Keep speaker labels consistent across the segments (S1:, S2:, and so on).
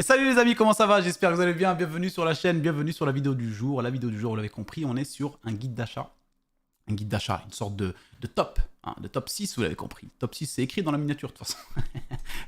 S1: Et salut les amis, comment ça va? J'espère que vous allez bien. Bienvenue sur la chaîne, bienvenue sur la vidéo du jour. La vidéo du jour, vous l'avez compris, on est sur un guide d'achat. Un guide d'achat, une sorte de top, hein, de top 6, vous l'avez compris. Top 6, c'est écrit dans la miniature de toute façon.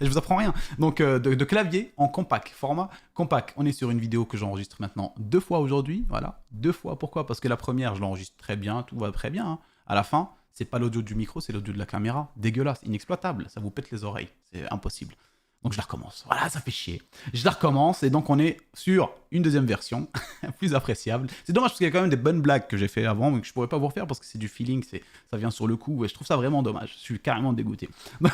S1: Et je vous apprends rien. Donc de clavier en compact, format compact. On est sur une vidéo que j'enregistre maintenant 2 fois aujourd'hui. Voilà, 2 fois. Pourquoi? Parce que la première, je l'enregistre très bien, tout va très bien. Hein. À la fin, c'est pas l'audio du micro, c'est l'audio de la caméra. Dégueulasse, inexploitable. Ça vous pète les oreilles. C'est impossible. Donc je la recommence. Voilà, ça fait chier. Je la recommence et donc on est sur une deuxième version, plus appréciable. C'est dommage parce qu'il y a quand même des bonnes blagues que j'ai fait avant, mais que je pourrais pas vous refaire parce que c'est du feeling, ça vient sur le coup et je trouve ça vraiment dommage. Je suis carrément dégoûté. Non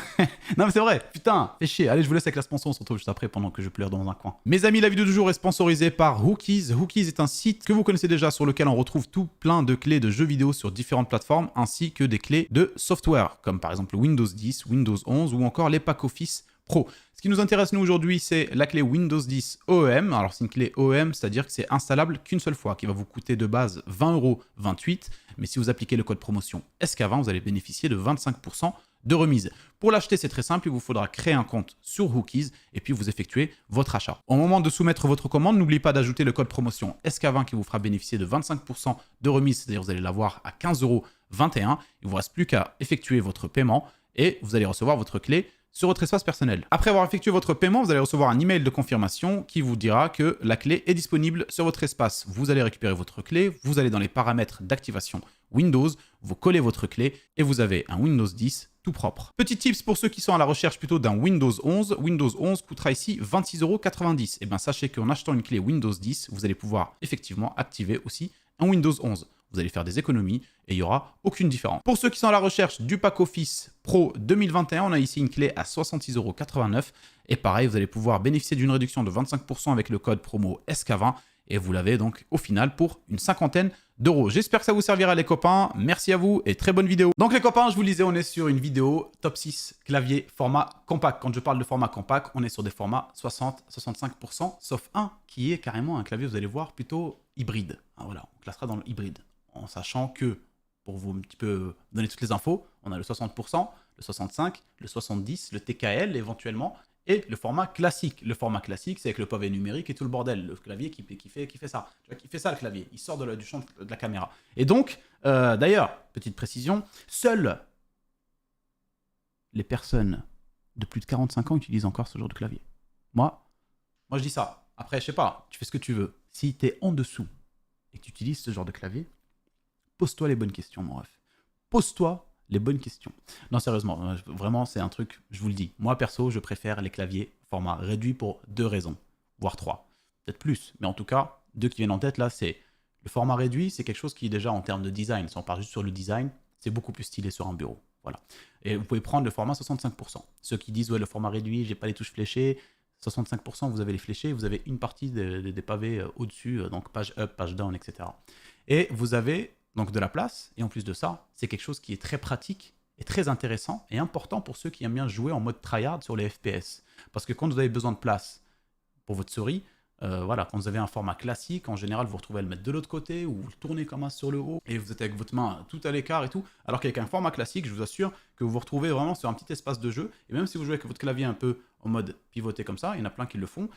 S1: mais c'est vrai, putain, fait chier. Allez, je vous laisse avec la sponsor, on se retrouve juste après pendant que je pleure dans un coin. Mes amis, la vidéo du jour est sponsorisée par Hookies. Hookies est un site que vous connaissez déjà sur lequel on retrouve tout plein de clés de jeux vidéo sur différentes plateformes ainsi que des clés de software comme par exemple Windows 10, Windows 11 ou encore les packs Office Pro. Ce qui nous intéresse nous aujourd'hui, c'est la clé Windows 10 OEM. Alors c'est une clé OEM, c'est-à-dire que c'est installable qu'une seule fois, qui va vous coûter de base 20,28 €. Mais si vous appliquez le code promotion SK20, vous allez bénéficier de 25% de remise. Pour l'acheter, c'est très simple, il vous faudra créer un compte sur Hookies et puis vous effectuez votre achat. Au moment de soumettre votre commande, n'oubliez pas d'ajouter le code promotion SK20 qui vous fera bénéficier de 25% de remise, c'est-à-dire vous allez l'avoir à 15,21 €. Il ne vous reste plus qu'à effectuer votre paiement et vous allez recevoir votre clé sur votre espace personnel. Après avoir effectué votre paiement, vous allez recevoir un email de confirmation qui vous dira que la clé est disponible sur votre espace. Vous allez récupérer votre clé, vous allez dans les paramètres d'activation Windows, vous collez votre clé et vous avez un Windows 10 tout propre. Petit tips pour ceux qui sont à la recherche plutôt d'un Windows 11. Windows 11 coûtera ici 26,90 €. Et bien sachez qu'en achetant une clé Windows 10, vous allez pouvoir effectivement activer aussi un Windows 11. Vous allez faire des économies et il n'y aura aucune différence. Pour ceux qui sont à la recherche du pack Office Pro 2021, on a ici une clé à 66,89 €. Et pareil, vous allez pouvoir bénéficier d'une réduction de 25% avec le code promo SK20. Et vous l'avez donc au final pour une 50aine d'euros. J'espère que ça vous servira les copains. Merci à vous et très bonne vidéo. Donc les copains, je vous le disais, on est sur une vidéo top 6 clavier format compact. Quand je parle de format compact, on est sur des formats 60-65%, sauf un qui est carrément un clavier, vous allez voir, plutôt hybride. Ah, voilà, on classera dans le hybride. En sachant que, pour vous un petit peu donner toutes les infos, on a le 60%, le 65%, le 70%, le TKL éventuellement, et le format classique. Le format classique, c'est avec le pavé numérique et tout le bordel. Le clavier qui fait ça. Tu vois, qui fait ça, le clavier. Il sort du champ de la caméra. Et donc, d'ailleurs, petite précision, seules les personnes de plus de 45 ans utilisent encore ce genre de clavier. Moi je dis ça. Après, je sais pas, tu fais ce que tu veux. Si tu es en dessous et que tu utilises ce genre de clavier, pose-toi les bonnes questions, mon ref. Pose-toi les bonnes questions. Non, sérieusement, vraiment, c'est un truc, je vous le dis. Moi, perso, je préfère les claviers format réduit pour 2 raisons, voire 3. Peut-être plus, mais en tout cas, 2 qui viennent en tête là, c'est le format réduit, c'est quelque chose qui, déjà, en termes de design, si on part juste sur le design, c'est beaucoup plus stylé sur un bureau. Voilà. Et vous pouvez prendre le format 65%. Ceux qui disent, ouais, le format réduit, j'ai pas les touches fléchées, 65%, vous avez les fléchés, vous avez une partie des pavés au-dessus, donc page up, page down, etc. Et vous avez donc de la place, et en plus de ça, c'est quelque chose qui est très pratique et très intéressant et important pour ceux qui aiment bien jouer en mode tryhard sur les FPS. Parce que quand vous avez besoin de place pour votre souris, voilà, quand vous avez un format classique, en général, vous retrouvez à le mettre de l'autre côté ou vous le tournez comme ça sur le haut et vous êtes avec votre main tout à l'écart et tout. Alors qu'avec un format classique, je vous assure que vous vous retrouvez vraiment sur un petit espace de jeu. Et même si vous jouez avec votre clavier un peu en mode pivoté comme ça, il y en a plein qui le font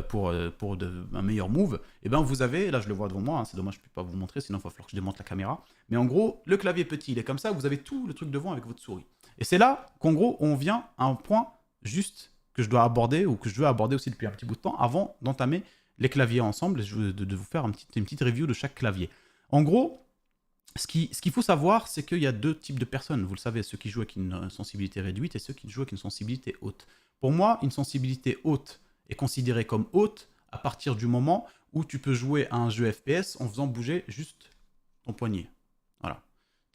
S1: pour un meilleur move. Et bien vous avez, là je le vois devant moi, hein, c'est dommage, je ne peux pas vous montrer, sinon il va falloir que je démonte la caméra. Mais en gros, le clavier petit, il est comme ça, vous avez tout le truc devant avec votre souris. Et c'est là qu'en gros, on vient à un point juste que je dois aborder ou que je veux aborder aussi depuis un petit bout de temps avant d'entamer les claviers ensemble et de vous faire une petite review de chaque clavier. En gros, ce qu'il faut savoir, c'est qu'il y a 2 types de personnes. Vous le savez, ceux qui jouent avec une sensibilité réduite et ceux qui jouent avec une sensibilité haute. Pour moi, une sensibilité haute est considérée comme haute à partir du moment où tu peux jouer à un jeu FPS en faisant bouger juste ton poignet. Voilà.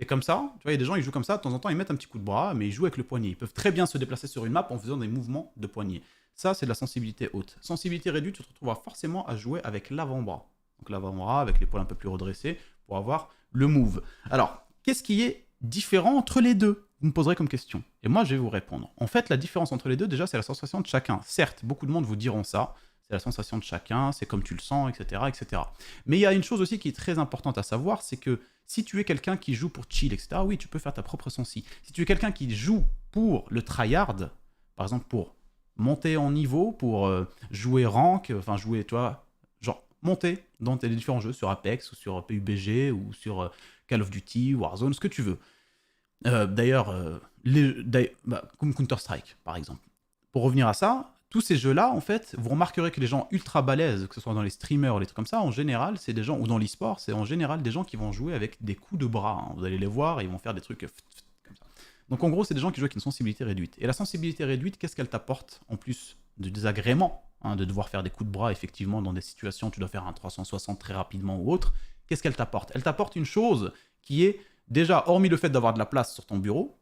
S1: Et comme ça, tu vois, il y a des gens, ils jouent comme ça, de temps en temps, ils mettent un petit coup de bras, mais ils jouent avec le poignet. Ils peuvent très bien se déplacer sur une map en faisant des mouvements de poignet. Ça, c'est de la sensibilité haute. Sensibilité réduite, tu te retrouveras forcément à jouer avec l'avant-bras. Donc l'avant-bras, avec l'épaule un peu plus redressée, pour avoir le move. Alors, qu'est-ce qui est différent entre les deux? Vous me poserez comme question. Et moi, je vais vous répondre. En fait, la différence entre les deux, déjà, c'est la sensation de chacun. Certes, beaucoup de monde vous diront ça. C'est la sensation de chacun, c'est comme tu le sens, etc., etc. Mais il y a une chose aussi qui est très importante à savoir, c'est que si tu es quelqu'un qui joue pour chill, etc., oui, tu peux faire ta propre sensi. Si tu es quelqu'un qui joue pour le tryhard, par exemple pour monter en niveau, pour jouer rank, enfin jouer, tu vois, genre monter dans les différents jeux, sur Apex, ou sur PUBG, ou sur Call of Duty, Warzone, ce que tu veux. D'ailleurs, comme Counter-Strike, par exemple. Pour revenir à ça, tous ces jeux-là, en fait, vous remarquerez que les gens ultra balèzes, que ce soit dans les streamers ou les trucs comme ça, en général, c'est des gens, ou dans l'e-sport, c'est en général des gens qui vont jouer avec des coups de bras. Hein. Vous allez les voir, ils vont faire des trucs comme ça. Donc en gros, c'est des gens qui jouent avec une sensibilité réduite. Et la sensibilité réduite, qu'est-ce qu'elle t'apporte en plus du désagrément, hein, de devoir faire des coups de bras, effectivement, dans des situations où tu dois faire un 360 très rapidement ou autre. Qu'est-ce qu'elle t'apporte? Elle t'apporte une chose qui est, déjà, hormis le fait d'avoir de la place sur ton bureau,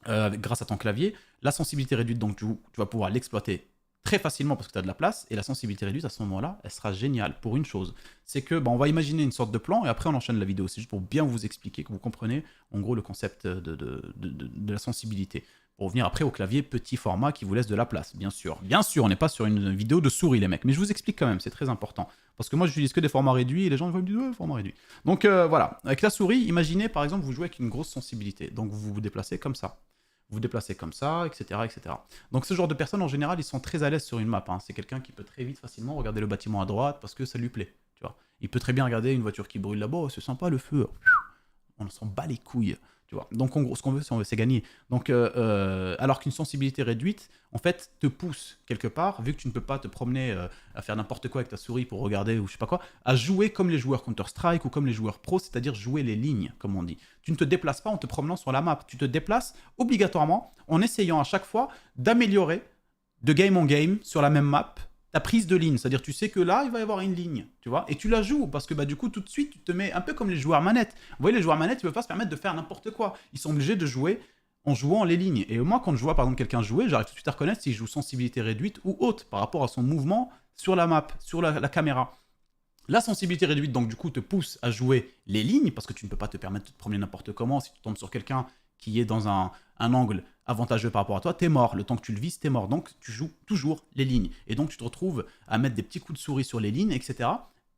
S1: grâce à ton clavier, la sensibilité réduite, donc tu vas pouvoir l'exploiter très facilement parce que tu as de la place, et la sensibilité réduite, à ce moment-là, elle sera géniale pour une chose. C'est que, on va imaginer une sorte de plan, et après on enchaîne la vidéo. C'est juste pour bien vous expliquer, que vous comprenez, en gros, le concept de la sensibilité. Pour revenir après au clavier petit format qui vous laisse de la place, bien sûr. Bien sûr, on n'est pas sur une vidéo de souris, les mecs, mais je vous explique quand même, c'est très important. Parce que moi, j'utilise que des formats réduits, et les gens ils vont me dire, ouais, format réduit. Donc voilà, avec la souris, imaginez, par exemple, vous jouez avec une grosse sensibilité. Donc vous vous déplacez comme ça. Vous déplacez comme ça, etc., etc. Donc ce genre de personnes, en général, ils sont très à l'aise sur une map. Hein. C'est quelqu'un qui peut très vite, facilement regarder le bâtiment à droite parce que ça lui plaît. Tu vois. Il peut très bien regarder une voiture qui brûle là-bas, oh, c'est sympa le feu. On s'en bat les couilles. Tu vois. Donc en gros, ce qu'on veut, c'est gagner. Donc, alors qu'une sensibilité réduite, en fait, te pousse quelque part, vu que tu ne peux pas te promener à faire n'importe quoi avec ta souris pour regarder ou je sais pas quoi, à jouer comme les joueurs Counter-Strike ou comme les joueurs pro, c'est-à-dire jouer les lignes, comme on dit. Tu ne te déplaces pas en te promenant sur la map, tu te déplaces obligatoirement en essayant à chaque fois d'améliorer de game en game sur la même map ta prise de ligne, c'est-à-dire tu sais que là, il va y avoir une ligne, tu vois, et tu la joues, parce que du coup, tout de suite, tu te mets un peu comme les joueurs manettes. Vous voyez, les joueurs manettes, ils ne peuvent pas se permettre de faire n'importe quoi. Ils sont obligés de jouer en jouant les lignes. Et moi, quand je vois par exemple quelqu'un jouer, j'arrive tout de suite à reconnaître s'il joue sensibilité réduite ou haute par rapport à son mouvement sur la map, sur la caméra. La sensibilité réduite, donc du coup, te pousse à jouer les lignes, parce que tu ne peux pas te permettre de te promener n'importe comment. Si tu tombes sur quelqu'un qui est dans un angle avantageux par rapport à toi, t'es mort. Le temps que tu le vises, t'es mort. Donc, tu joues toujours les lignes. Et donc, tu te retrouves à mettre des petits coups de souris sur les lignes, etc.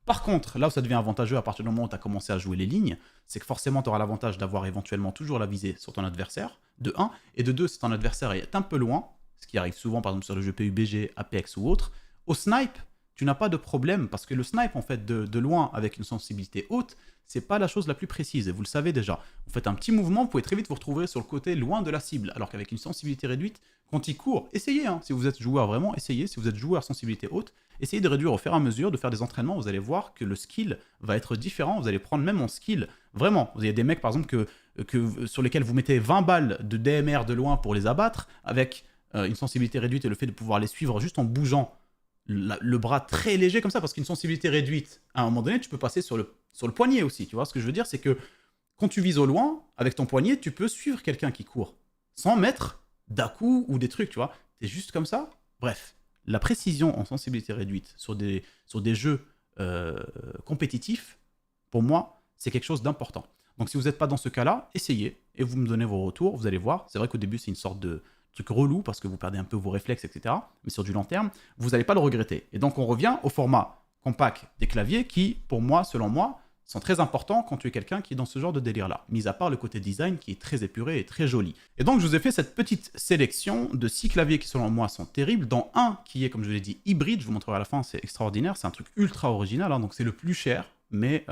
S1: Par contre, là où ça devient avantageux à partir du moment où tu as commencé à jouer les lignes, c'est que forcément, tu auras l'avantage d'avoir éventuellement toujours la visée sur ton adversaire, de 1. Et de 2, si ton adversaire est un peu loin, ce qui arrive souvent, par exemple, sur le jeu PUBG, Apex ou autre, au snipe, tu n'as pas de problème, parce que le snipe, en fait, de loin, avec une sensibilité haute, c'est pas la chose la plus précise, et vous le savez déjà. Vous faites un petit mouvement, vous pouvez très vite vous retrouver sur le côté loin de la cible, alors qu'avec une sensibilité réduite, quand il court, essayez, hein, si vous êtes joueur vraiment, essayez, si vous êtes joueur sensibilité haute, essayez de réduire au fur et à mesure, de faire des entraînements, vous allez voir que le skill va être différent, vous allez prendre même en skill, vraiment. Vous avez des mecs, par exemple, sur lesquels vous mettez 20 balles de DMR de loin pour les abattre, avec une sensibilité réduite et le fait de pouvoir les suivre juste en bougeant le bras très léger comme ça, parce qu'une sensibilité réduite, à un moment donné, tu peux passer sur le poignet aussi, tu vois. Ce que je veux dire, c'est que quand tu vises au loin, avec ton poignet, tu peux suivre quelqu'un qui court, sans mettre d'à-coups ou des trucs, tu vois. C'est juste comme ça. Bref, la précision en sensibilité réduite sur des jeux compétitifs, pour moi, c'est quelque chose d'important. Donc si vous n'êtes pas dans ce cas-là, essayez, et vous me donnez vos retours, vous allez voir. C'est vrai qu'au début, c'est une sorte de truc relou, parce que vous perdez un peu vos réflexes, etc. Mais sur du long terme, vous n'allez pas le regretter. Et donc on revient au format compact des claviers qui, pour moi, selon moi, sont très importants quand tu es quelqu'un qui est dans ce genre de délire-là, mis à part le côté design qui est très épuré et très joli. Et donc je vous ai fait cette petite sélection de 6 claviers qui, selon moi, sont terribles, dont un qui est, comme je l'ai dit, hybride. Je vous montrerai à la fin, c'est extraordinaire, c'est un truc ultra original, hein, donc c'est le plus cher, mais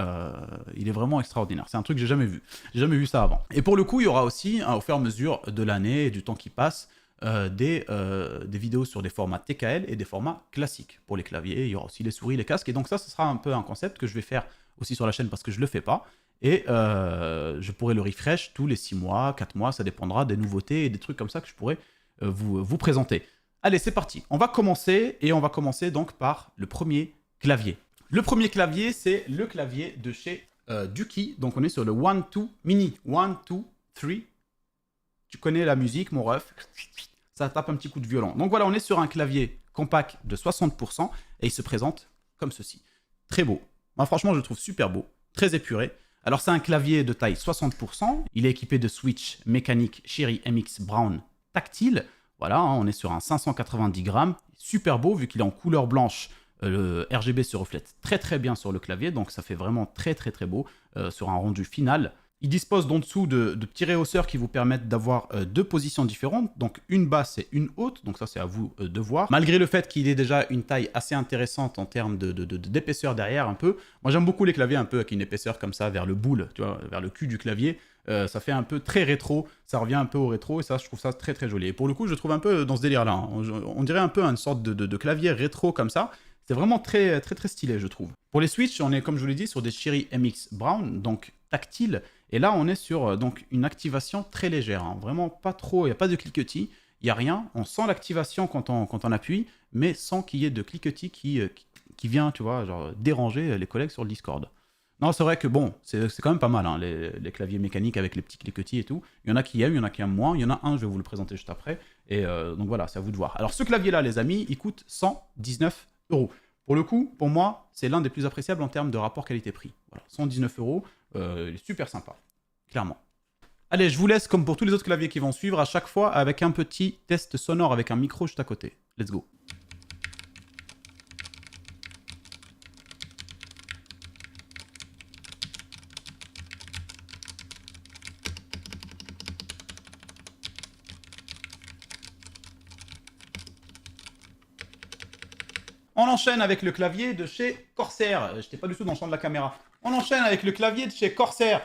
S1: il est vraiment extraordinaire. C'est un truc que j'ai jamais vu. J'ai jamais vu ça avant. Et pour le coup, il y aura aussi, au fur et à mesure de l'année et du temps qui passe, des vidéos sur des formats TKL et des formats classiques pour les claviers. Il y aura aussi les souris, les casques. Et donc ça, ce sera un peu un concept que je vais faire aussi sur la chaîne parce que je le fais pas. Et je pourrai le refresh tous les 6 mois, 4 mois, ça dépendra des nouveautés et des trucs comme ça que je pourrai vous présenter. Allez, c'est parti. On va commencer, et on va commencer donc par le premier clavier. Le premier clavier, c'est le clavier de chez Duki. Donc on est sur le One 2 Mini. 1, 2, 3. Tu connais la musique, mon ref. Ça tape un petit coup de violon. Donc voilà, on est sur un clavier compact de 60% et il se présente comme ceci. Très beau. Moi, franchement, je le trouve super beau, très épuré. Alors, c'est un clavier de taille 60%. Il est équipé de switch mécanique Cherry MX Brown tactile. Voilà, hein, on est sur un 590 grammes. Super beau, vu qu'il est en couleur blanche. Le RGB se reflète très très bien sur le clavier, donc ça fait vraiment très très très beau sur un rendu final. Il dispose d'en dessous de petits réhausseurs qui vous permettent d'avoir deux positions différentes, donc une basse et une haute, donc ça c'est à vous de voir. Malgré le fait qu'il ait déjà une taille assez intéressante en termes d'épaisseur derrière un peu, moi j'aime beaucoup les claviers un peu avec une épaisseur comme ça vers le boule, tu vois, vers le cul du clavier. Ça fait un peu très rétro, ça revient un peu au rétro et ça je trouve ça très très joli. Et pour le coup je trouve un peu dans ce délire là, hein. On dirait un peu une sorte de clavier rétro comme ça. C'est vraiment très très très stylé je trouve. Pour les switches on est comme je vous l'ai dit sur des Cherry MX Brown, donc tactile. Et là, on est sur donc, une activation très légère. Hein. Vraiment pas trop, il n'y a pas de cliquetis, il n'y a rien. On sent l'activation quand on appuie, mais sans qu'il y ait de cliquetis qui vient, tu vois, genre, déranger les collègues sur le Discord. Non, c'est vrai que bon, c'est quand même pas mal, hein, les claviers mécaniques avec les petits cliquetis et tout. Il y en a qui aiment, il y en a qui aiment moins. Il y en a un, je vais vous le présenter juste après. Et donc voilà, c'est à vous de voir. Alors ce clavier-là, les amis, il coûte 119 €. Pour le coup, pour moi, c'est l'un des plus appréciables en termes de rapport qualité-prix. Voilà, 119 €, il est super sympa, clairement. Allez, je vous laisse, comme pour tous les autres claviers qui vont suivre, à chaque fois avec un petit test sonore avec un micro juste à côté. Let's go. On enchaîne avec le clavier de chez Corsair. J'étais pas du tout dans le champ de la caméra. On enchaîne avec le clavier de chez Corsair.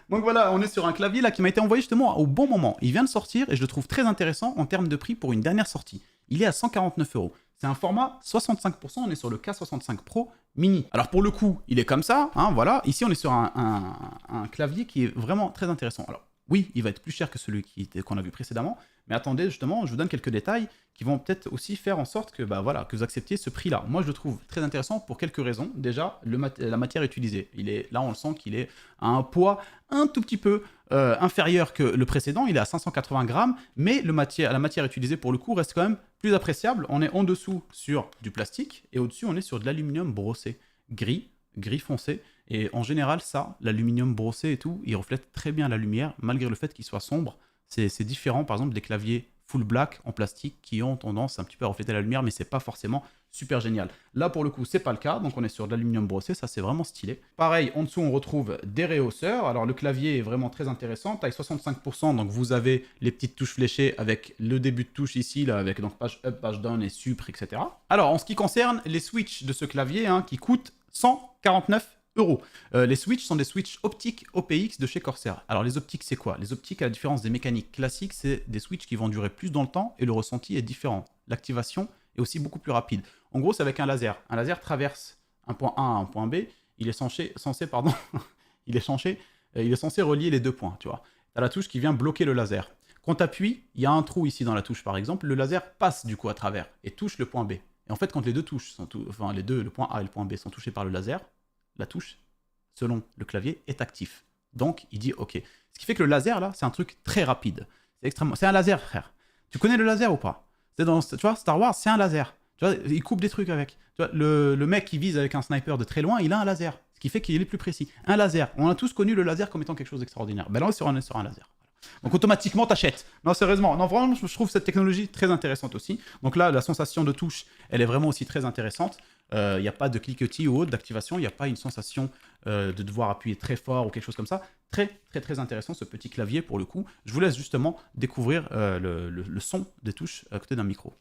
S1: Donc voilà, on est sur un clavier là qui m'a été envoyé justement au bon moment. Il vient de sortir et je le trouve très intéressant en termes de prix pour une dernière sortie. Il est à 149 €. C'est un format 65%, on est sur le K65 Pro Mini. Alors pour le coup, il est comme ça, hein, voilà. Ici, on est sur un clavier qui est vraiment très intéressant. Alors oui, il va être plus cher que celui qu'on a vu précédemment, mais attendez, justement, je vous donne quelques détails qui vont peut-être aussi faire en sorte que, bah, voilà, que vous acceptiez ce prix-là. Moi, je le trouve très intéressant pour quelques raisons. Déjà, la matière utilisée. Là, on le sent qu'il est à un poids un tout petit peu inférieur que le précédent. Il est à 580 grammes, mais la matière utilisée, pour le coup, reste quand même plus appréciable. On est en dessous sur du plastique, et au-dessus, on est sur de l'aluminium brossé. Gris foncé. Et en général, ça, l'aluminium brossé et tout, il reflète très bien la lumière, malgré le fait qu'il soit sombre. C'est différent, par exemple, des claviers full black en plastique qui ont tendance un petit peu à refléter la lumière, mais c'est pas forcément super génial. Là, pour le coup, c'est pas le cas, donc on est sur de l'aluminium brossé, ça c'est vraiment stylé. Pareil, en dessous, on retrouve des réhausseurs. Alors, le clavier est vraiment très intéressant, taille 65%, donc vous avez les petites touches fléchées avec le début de touche ici, là, avec donc page up, page down et supr, etc. Alors, en ce qui concerne les switches de ce clavier, hein, qui coûtent 149 €. Les switches sont des switches optiques OPX de chez Corsair. Alors les optiques c'est quoi? Les optiques, à la différence des mécaniques classiques, c'est des switches qui vont durer plus dans le temps et le ressenti est différent. L'activation est aussi beaucoup plus rapide. En gros c'est avec un laser. Un laser traverse un point A à un point B, il est censé relier les deux points, tu vois. Tu as la touche qui vient bloquer le laser. Quand tu appuies, il y a un trou ici dans la touche par exemple, le laser passe du coup à travers et touche le point B. Et en fait quand les deux touches sont le point A et le point B sont touchés par le laser, la touche, selon le clavier, est actif. Donc, il dit OK. Ce qui fait que le laser, là, c'est un truc très rapide. C'est un laser, frère. Tu connais le laser ou pas? Tu vois, Star Wars, c'est un laser. Tu vois, il coupe des trucs avec. Tu vois, le mec qui vise avec un sniper de très loin, il a un laser. Ce qui fait qu'il est plus précis. Un laser. On a tous connu le laser comme étant quelque chose d'extraordinaire. Ben là, on est sur un laser. Donc automatiquement, t'achètes. Non, sérieusement. Non, vraiment, je trouve cette technologie très intéressante aussi. Donc là, la sensation de touche, elle est vraiment aussi très intéressante. Il n'y a pas de cliquetis ou autre d'activation. Il n'y a pas une sensation de devoir appuyer très fort ou quelque chose comme ça. Très, très, très intéressant ce petit clavier pour le coup. Je vous laisse justement découvrir le son des touches à côté d'un micro.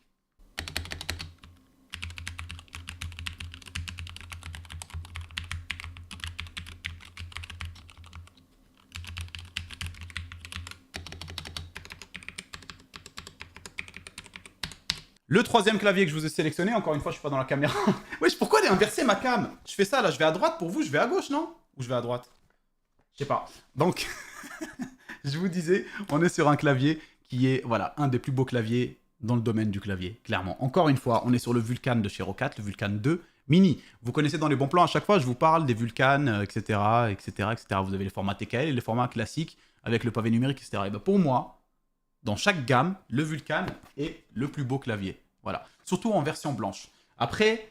S1: Le troisième clavier que je vous ai sélectionné, encore une fois, je suis pas dans la caméra. Wesh, pourquoi elle est inversée ma cam? Je fais ça là, je vais à droite pour vous, je vais à gauche, non? Ou je vais à droite? Je sais pas. Donc, je vous disais, on est sur un clavier qui est, voilà, un des plus beaux claviers dans le domaine du clavier, clairement. Encore une fois, on est sur le Vulcan de chez Roccat, le Vulcan 2 Mini. Vous connaissez dans les bons plans, à chaque fois, je vous parle des Vulcan, etc., etc., etc. Vous avez les formats TKL et les formats classiques avec le pavé numérique, etc. Et ben pour moi, dans chaque gamme, le Vulcan est le plus beau clavier. Voilà. Surtout en version blanche. Après,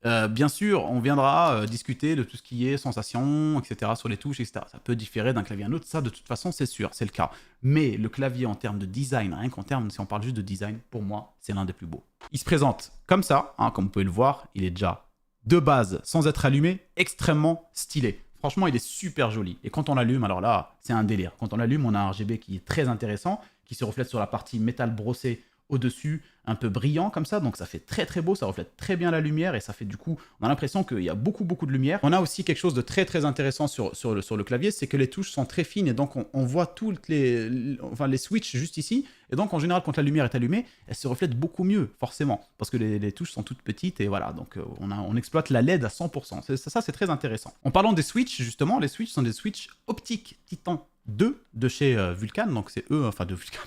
S1: bien sûr, on viendra discuter de tout ce qui est sensation, etc. sur les touches, etc. Ça peut différer d'un clavier à un autre. Ça, de toute façon, c'est sûr, c'est le cas. Mais le clavier, en termes de design, rien qu'en termes, si on parle juste de design, pour moi, c'est l'un des plus beaux. Il se présente comme ça, hein, comme vous pouvez le voir. Il est déjà, de base, sans être allumé, extrêmement stylé. Franchement, il est super joli. Et quand on l'allume, alors là, c'est un délire. Quand on l'allume, on a un RGB qui est très intéressant, qui se reflète sur la partie métal brossé au-dessus, un peu brillant comme ça, donc ça fait très très beau, ça reflète très bien la lumière et ça fait du coup, on a l'impression qu'il y a beaucoup de lumière. On a aussi quelque chose de très intéressant sur le clavier, c'est que les touches sont très fines et donc on voit toutes les switches juste ici, et donc en général quand la lumière est allumée, elle se reflète beaucoup mieux, forcément, parce que les touches sont toutes petites et voilà, donc on exploite la LED à 100%, ça c'est très intéressant. En parlant des switches, justement, les switches sont des switches optiques Titan 2 de chez Vulcan, donc c'est eux, enfin de Vulcan,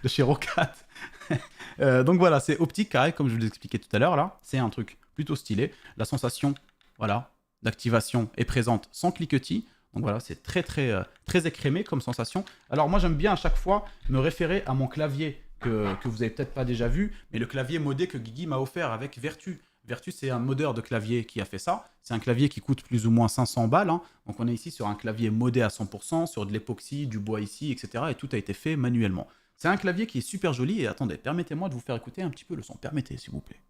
S1: de chez Roccat. Donc voilà, c'est optique carré, comme je vous l'expliquais tout à l'heure, là. C'est un truc plutôt stylé. La sensation, voilà, d'activation est présente sans cliquetis. Donc voilà, c'est très écrémé comme sensation. Alors moi, j'aime bien à chaque fois me référer à mon clavier que vous avez peut-être pas déjà vu, mais le clavier modé que Guigui m'a offert avec Vertu. Vertu, c'est un modeur de clavier qui a fait ça. C'est un clavier qui coûte plus ou moins 500 balles. Hein. Donc on est ici sur un clavier modé à 100%, sur de l'époxy, du bois ici, etc. Et tout a été fait manuellement. C'est un clavier qui est super joli. Et attendez, permettez-moi de vous faire écouter un petit peu le son. Permettez, s'il vous plaît.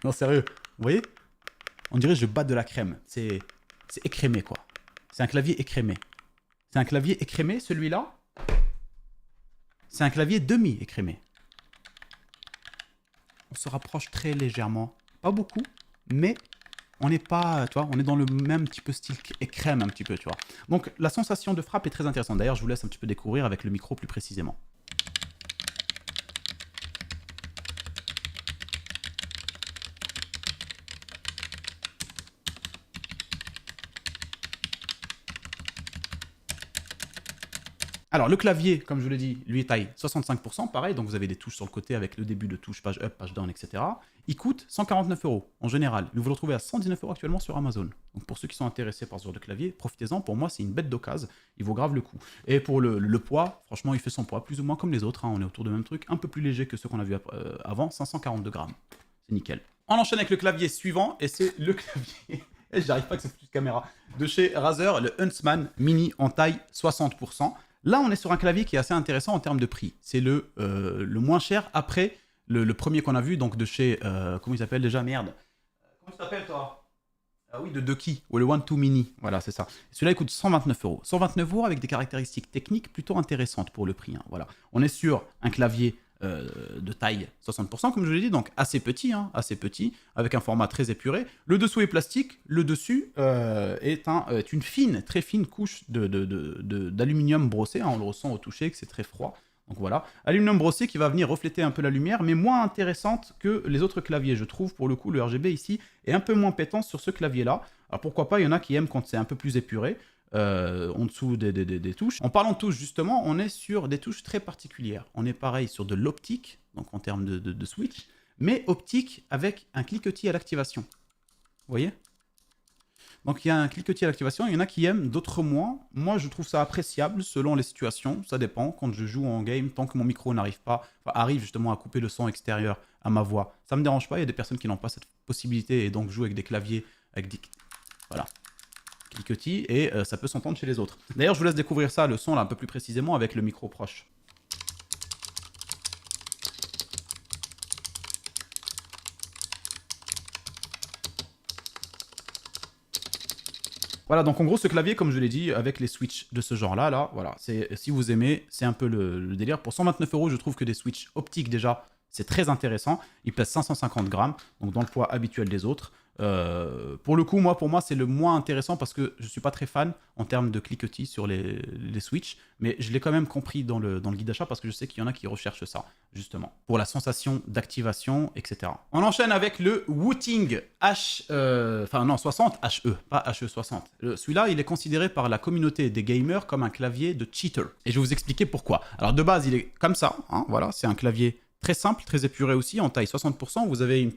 S1: Non, sérieux. Vous voyez? On dirait que je bats de la crème. C'est écrémé, quoi. C'est un clavier écrémé. C'est un clavier écrémé, celui-là. C'est un clavier demi-écrémé. On se rapproche très légèrement. Pas beaucoup, mais on n'est pas, tu vois, on est dans le même petit peu style écrème un petit peu, tu vois. Donc la sensation de frappe est très intéressante. D'ailleurs, je vous laisse un petit peu découvrir avec le micro plus précisément. Alors, le clavier, comme je vous l'ai dit, lui est taille 65%, pareil, donc vous avez des touches sur le côté avec le début de touche, page up, page down, etc. Il coûte 149 € en général, mais vous le retrouvez à 119 € actuellement sur Amazon. Donc pour ceux qui sont intéressés par ce genre de clavier, profitez-en, pour moi c'est une bête d'occasion, il vaut grave le coup. Et pour le poids, franchement il fait son poids, plus ou moins comme les autres, hein. On est autour du même truc, un peu plus léger que ceux qu'on a vu avant, 542 grammes, c'est nickel. On enchaîne avec le clavier suivant, et c'est le clavier... Et j'arrive pas que cette petite caméra. De chez Razer, le Huntsman Mini en taille 60%. Là, on est sur un clavier qui est assez intéressant en termes de prix. C'est le moins cher après le premier qu'on a vu, donc de chez... comment il s'appelle déjà? Merde. Comment tu t'appelles, toi? Ah oui, de Ducky, ou le One 2 Mini. Voilà, c'est ça. Celui-là, il coûte 129 €. 129 € avec des caractéristiques techniques plutôt intéressantes pour le prix. Hein. Voilà. On est sur un clavier de taille 60%, comme je l'ai dit, donc assez petit, avec un format très épuré. Le dessous est plastique, le dessus est une fine, très fine couche d'aluminium brossé, hein, on le ressent au toucher que c'est très froid. Donc voilà, aluminium brossé qui va venir refléter un peu la lumière, mais moins intéressante que les autres claviers. Je trouve pour le coup le RGB ici est un peu moins pétant sur ce clavier-là. Alors pourquoi pas, il y en a qui aiment quand c'est un peu plus épuré. En dessous des touches. En parlant de touches, justement, on est sur des touches très particulières. On est pareil sur de l'optique, donc en termes de switch, mais optique avec un cliquetis à l'activation. Vous voyez? Donc il y a un cliquetis à l'activation, il y en a qui aiment, d'autres moins. Moi, je trouve ça appréciable selon les situations, ça dépend. Quand je joue en game, tant que mon micro n'arrive pas, arrive justement à couper le son extérieur à ma voix, ça me dérange pas. Il y a des personnes qui n'ont pas cette possibilité et donc jouent avec des claviers, avec des... Voilà. Cliquetis, et ça peut s'entendre chez les autres. D'ailleurs, je vous laisse découvrir ça, le son là un peu plus précisément avec le micro proche. Voilà, donc en gros ce clavier, comme je l'ai dit, avec les switches de ce genre-là, voilà, si vous aimez, c'est un peu le délire. Pour 129 €, je trouve que des switches optiques déjà, c'est très intéressant. Ils pèsent 550 grammes, donc dans le poids habituel des autres. Pour le coup, pour moi, c'est le moins intéressant parce que je ne suis pas très fan en termes de cliquetis sur les switches, mais je l'ai quand même compris dans le guide d'achat parce que je sais qu'il y en a qui recherchent ça, justement, pour la sensation d'activation, etc. On enchaîne avec le Wooting 60 HE, pas HE60. Celui-là, il est considéré par la communauté des gamers comme un clavier de cheater. Et je vais vous expliquer pourquoi. Alors de base, il est comme ça, hein, voilà, c'est un clavier très simple, très épuré aussi, en taille 60%. Vous avez un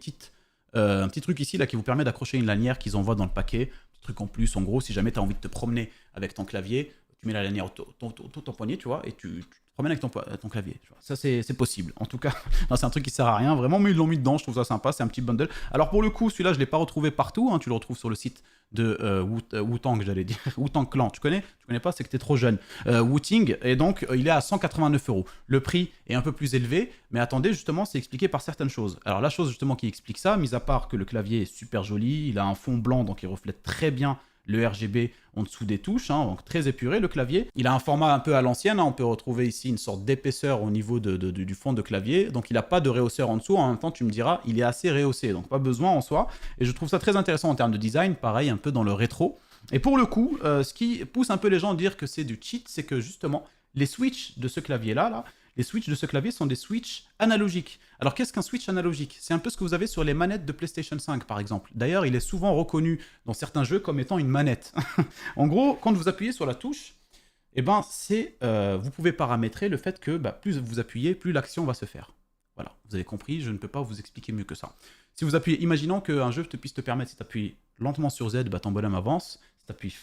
S1: petit truc ici là, qui vous permet d'accrocher une lanière qu'ils envoient dans le paquet. Un petit truc en plus, en gros, si jamais tu as envie de te promener avec ton clavier, tu mets la lanière ton poignet, tu vois, et tu te promènes avec ton clavier. Tu vois. Ça, c'est possible. En tout cas, c'est un truc qui sert à rien, vraiment, mais ils l'ont mis dedans, je trouve ça sympa, c'est un petit bundle. Alors pour le coup, celui-là, je ne l'ai pas retrouvé partout, hein, tu le retrouves sur le site de Wu-Tang, j'allais dire, Wu-Tang Clan. Tu connais pas, c'est que tu es trop jeune. Wu-Ting, et donc il est à 189 €. Le prix est un peu plus élevé, mais attendez, justement, c'est expliqué par certaines choses. Alors la chose justement qui explique ça, mis à part que le clavier est super joli, il a un fond blanc, donc il reflète très bien le RGB en dessous des touches, hein, donc très épuré le clavier. Il a un format un peu à l'ancienne, hein, on peut retrouver ici une sorte d'épaisseur au niveau du fond de clavier, donc il n'a pas de rehausseur en dessous, en même temps tu me diras, il est assez rehaussé, donc pas besoin en soi, et je trouve ça très intéressant en termes de design, pareil un peu dans le rétro. Et pour le coup, ce qui pousse un peu les gens à dire que c'est du cheat, c'est que justement, les switches de ce clavier-là, les switches de ce clavier sont des switches analogiques. Alors qu'est-ce qu'un switch analogique? C'est un peu ce que vous avez sur les manettes de PlayStation 5 par exemple. D'ailleurs, il est souvent reconnu dans certains jeux comme étant une manette. En gros, quand vous appuyez sur la touche, eh ben, vous pouvez paramétrer le fait que plus vous appuyez, plus l'action va se faire. Voilà, vous avez compris, je ne peux pas vous expliquer mieux que ça. Si vous appuyez, imaginons qu'un jeu puisse te permettre, si tu appuies lentement sur Z, ton bonhomme avance, si tu appuies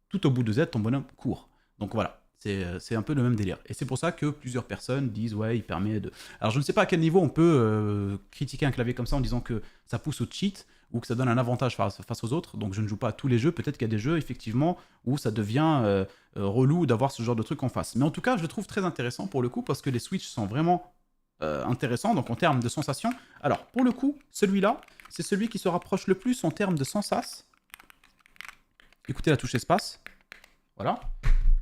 S1: tout au bout de Z, ton bonhomme court. Donc voilà. C'est un peu le même délire. Et c'est pour ça que plusieurs personnes disent, ouais, il permet de... Alors je ne sais pas à quel niveau on peut critiquer un clavier comme ça en disant que ça pousse au cheat ou que ça donne un avantage face aux autres. Donc je ne joue pas à tous les jeux. Peut-être qu'il y a des jeux, effectivement, où ça devient relou d'avoir ce genre de truc en face. Mais en tout cas, je le trouve très intéressant pour le coup parce que les switches sont vraiment intéressants. Donc en termes de sensation. Alors pour le coup, celui-là, c'est celui qui se rapproche le plus en termes de sensation. Écoutez la touche espace. Voilà.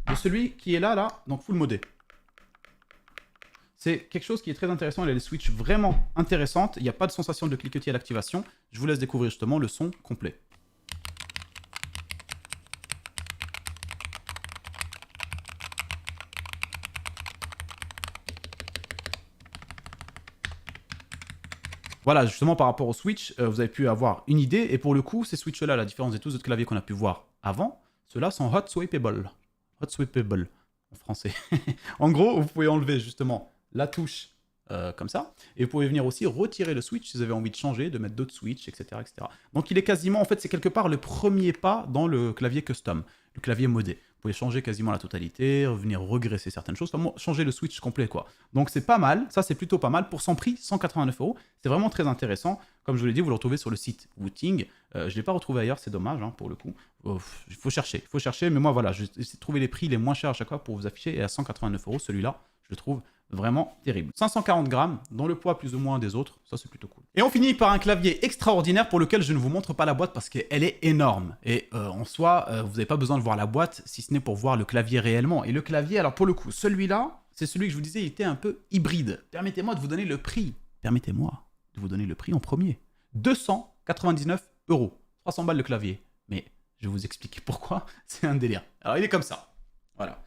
S1: De celui qui est là, donc full modé. C'est quelque chose qui est très intéressant, il a des switches vraiment intéressantes, il n'y a pas de sensation de cliquetis à l'activation. Je vous laisse découvrir justement le son complet. Voilà, justement par rapport au switch, vous avez pu avoir une idée, et pour le coup, ces switches-là, la différence de tous les autres claviers qu'on a pu voir avant, ceux-là sont hot swappable. Hot swappable en français. En gros, vous pouvez enlever justement la touche comme ça, et vous pouvez venir aussi retirer le switch si vous avez envie de changer, de mettre d'autres switches, etc., etc. Donc il est quasiment, en fait, c'est quelque part le premier pas dans le clavier custom, le clavier modé. Vous pouvez changer quasiment la totalité, venir regresser certaines choses, vraiment changer le switch complet, quoi. Donc c'est pas mal, ça c'est plutôt pas mal. Pour son prix, 189 €, c'est vraiment très intéressant. Comme je vous l'ai dit, vous le retrouvez sur le site Wu-Ting. Je ne l'ai pas retrouvé ailleurs, c'est dommage, hein, pour le coup. Il faut chercher, mais moi voilà, j'ai essayé de trouver les prix les moins chers à chaque fois pour vous afficher, et à 189 €, celui-là, je le trouve vraiment terrible. 540 grammes, dans le poids plus ou moins des autres, ça c'est plutôt cool. Et on finit par un clavier extraordinaire pour lequel je ne vous montre pas la boîte parce qu'elle est énorme. Et en soi, vous n'avez pas besoin de voir la boîte si ce n'est pour voir le clavier réellement. Et le clavier, alors pour le coup, celui-là, c'est celui que je vous disais, il était un peu hybride. Permettez-moi de vous donner le prix. Permettez-moi de vous donner le prix en premier. 299 €. 300 balles le clavier. Mais je vais vous expliquer pourquoi, c'est un délire. Alors il est comme ça. Voilà.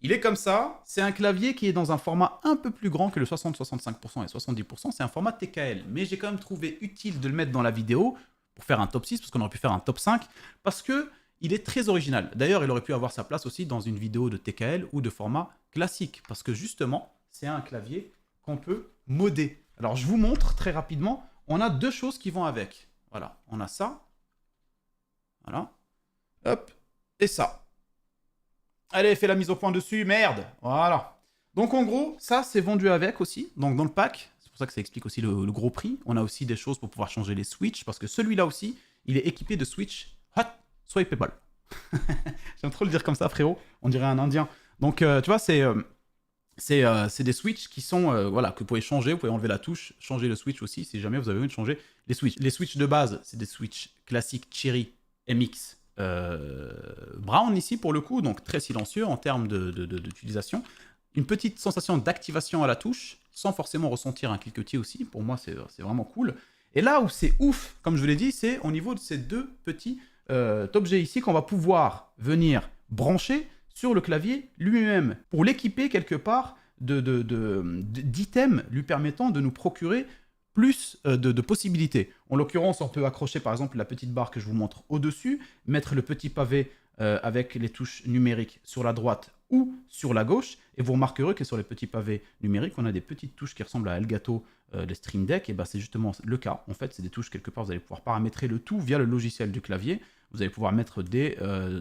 S1: Il est comme ça, c'est un clavier qui est dans un format un peu plus grand que le 60-65% et 70%, c'est un format TKL. Mais j'ai quand même trouvé utile de le mettre dans la vidéo pour faire un top 6, parce qu'on aurait pu faire un top 5, parce que il est très original. D'ailleurs, il aurait pu avoir sa place aussi dans une vidéo de TKL ou de format classique, parce que justement, c'est un clavier qu'on peut modder. Alors je vous montre très rapidement, on a deux choses qui vont avec. Voilà, on a ça, voilà, hop, et ça. Allez, fais la mise au point dessus, merde. Voilà. Donc en gros, ça c'est vendu avec aussi, donc dans le pack. C'est pour ça que ça explique aussi le gros prix. On a aussi des choses pour pouvoir changer les switches, parce que celui-là aussi, il est équipé de switch hot swappable. J'aime trop le dire comme ça, frérot. On dirait un indien. Donc tu vois, c'est des switches qui sont, voilà, que vous pouvez changer. Vous pouvez enlever la touche, changer le switch aussi, si jamais vous avez envie de changer les switches. Les switches de base, c'est des switches classiques Cherry MX. Brown ici pour le coup, donc très silencieux en termes d'utilisation. Une petite sensation d'activation à la touche, sans forcément ressentir un cliquetis aussi. Pour moi, c'est vraiment cool. Et là où c'est ouf, comme je vous l'ai dit, c'est au niveau de ces deux petits objets ici qu'on va pouvoir venir brancher sur le clavier lui-même pour l'équiper quelque part d'items lui permettant de nous procurer plus de possibilités. En l'occurrence, on peut accrocher par exemple la petite barre que je vous montre au-dessus, mettre le petit pavé avec les touches numériques sur la droite ou sur la gauche, et vous remarquerez que sur les petits pavés numériques, on a des petites touches qui ressemblent à Elgato, les Stream Deck, et ben c'est justement le cas. En fait, c'est des touches quelque part, vous allez pouvoir paramétrer le tout via le logiciel du clavier. Vous allez pouvoir mettre des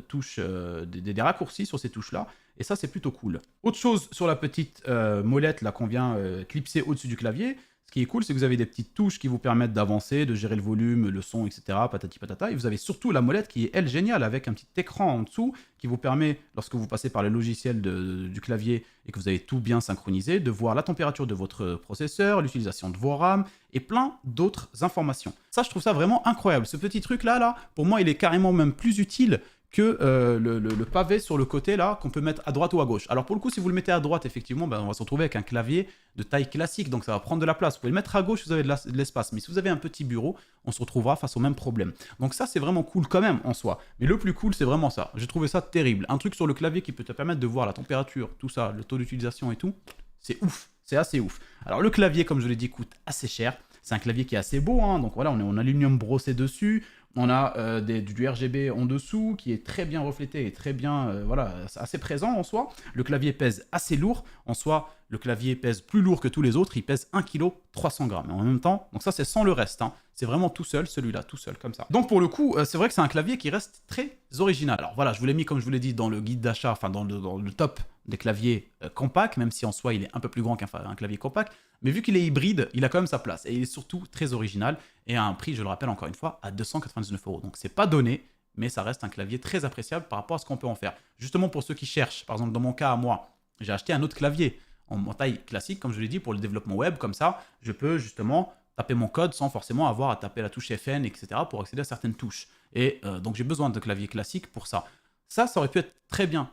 S1: touches, des raccourcis sur ces touches-là, Et ça, c'est plutôt cool. Autre chose sur la petite molette là qu'on vient clipser au-dessus du clavier, ce qui est cool, c'est que vous avez des petites touches qui vous permettent d'avancer, de gérer le volume, le son, etc. Patati patata. Et vous avez surtout la molette qui est, elle, géniale, avec un petit écran en dessous qui vous permet, lorsque vous passez par le logiciel du clavier et que vous avez tout bien synchronisé, de voir la température de votre processeur, l'utilisation de vos RAM et plein d'autres informations. Ça, je trouve ça vraiment incroyable. Ce petit truc-là, pour moi, il est carrément même plus utile que le pavé sur le côté là qu'on peut mettre à droite ou à gauche. Alors pour le coup, si vous le mettez à droite, effectivement, on va se retrouver avec un clavier de taille classique, donc ça va prendre de la place. Vous pouvez le mettre à gauche, vous avez de l'espace, mais si vous avez un petit bureau, on se retrouvera face au même problème. Donc ça, c'est vraiment cool quand même en soi. Mais le plus cool, c'est vraiment ça. J'ai trouvé ça terrible. Un truc sur le clavier qui peut te permettre de voir la température, tout ça, le taux d'utilisation et tout, c'est ouf. C'est assez ouf. Alors le clavier, comme je l'ai dit, coûte assez cher. C'est un clavier qui est assez beau, hein. Donc voilà, on est en aluminium brossé dessus. On a du RGB en dessous qui est très bien reflété et très bien, voilà, assez présent en soi. Le clavier pèse assez lourd. En soi, le clavier pèse plus lourd que tous les autres. Il pèse 1 kg 300 g. En même temps, donc ça c'est sans le reste, hein. C'est vraiment tout seul, celui-là, tout seul, comme ça. Donc pour le coup, c'est vrai que c'est un clavier qui reste très original. Alors voilà, je vous l'ai mis, comme je vous l'ai dit, dans le guide d'achat, enfin dans le top des claviers compacts, même si en soi il est un peu plus grand qu'un clavier compact. Mais vu qu'il est hybride, il a quand même sa place. Et il est surtout très original. Et à un prix, je le rappelle encore une fois, à 299 €. Donc c'est pas donné, mais ça reste un clavier très appréciable par rapport à ce qu'on peut en faire. Justement pour ceux qui cherchent, par exemple dans mon cas à moi, j'ai acheté un autre clavier en taille classique, comme je l'ai dit, pour le développement web. Comme ça, je peux justement taper mon code sans forcément avoir à taper la touche FN, etc. pour accéder à certaines touches. Et donc j'ai besoin de clavier classique pour ça. Ça aurait pu être très bien,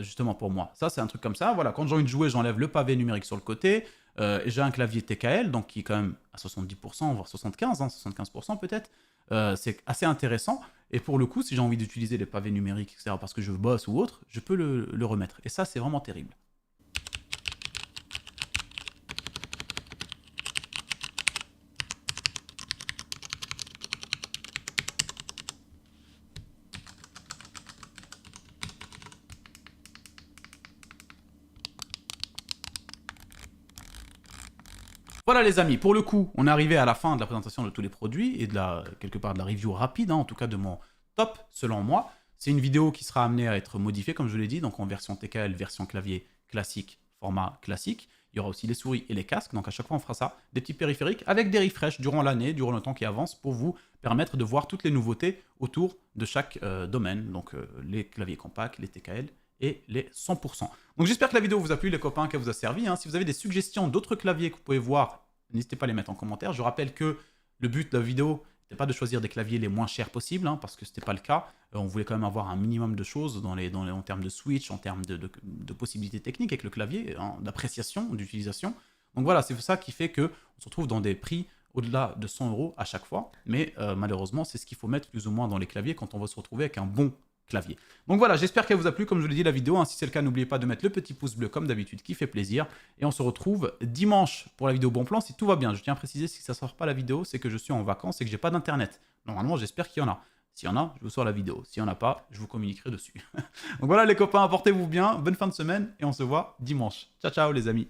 S1: justement pour moi. Ça, c'est un truc comme ça. Voilà, quand j'ai envie de jouer, j'enlève le pavé numérique sur le côté. J'ai un clavier TKL, donc qui est quand même à 70%, voire 75%, hein, 75% peut-être. C'est assez intéressant. Et pour le coup, si j'ai envie d'utiliser les pavés numériques, etc., parce que je bosse ou autre, je peux le remettre. Et ça, c'est vraiment terrible. Voilà les amis, pour le coup, on est arrivé à la fin de la présentation de tous les produits et quelque part de la review rapide, hein, en tout cas de mon top selon moi. C'est une vidéo qui sera amenée à être modifiée, comme je l'ai dit, donc en version TKL, version clavier classique, format classique. Il y aura aussi les souris et les casques, donc à chaque fois on fera ça. Des petits périphériques avec des refreshs durant l'année, durant le temps qui avance, pour vous permettre de voir toutes les nouveautés autour de chaque domaine. Donc les claviers compacts, les TKL et les 100%. Donc j'espère que la vidéo vous a plu les copains, qu'elle vous a servi, hein. Si vous avez des suggestions d'autres claviers que vous pouvez voir, n'hésitez pas à les mettre en commentaire. Je rappelle que le but de la vidéo n'était pas de choisir des claviers les moins chers possibles, hein, parce que ce n'était pas le cas. On voulait quand même avoir un minimum de choses en termes de switch, en termes de possibilités techniques avec le clavier, hein, d'appréciation, d'utilisation. Donc voilà, c'est ça qui fait qu'on se retrouve dans des prix au-delà de 100 € à chaque fois. Mais malheureusement, c'est ce qu'il faut mettre plus ou moins dans les claviers quand on va se retrouver avec un bon clavier. Donc voilà, j'espère qu'elle vous a plu, comme je l'ai dit la vidéo, hein. Si c'est le cas, n'oubliez pas de mettre le petit pouce bleu comme d'habitude qui fait plaisir. Et on se retrouve dimanche pour la vidéo bon plan si tout va bien. Je tiens à préciser, si ça ne sort pas la vidéo, c'est que je suis en vacances et que j'ai pas d'internet. Normalement, j'espère qu'il y en a. S'il y en a, je vous sors la vidéo. S'il n'y en a pas, je vous communiquerai dessus. Donc voilà les copains, portez-vous bien, bonne fin de semaine et on se voit dimanche. Ciao ciao les amis.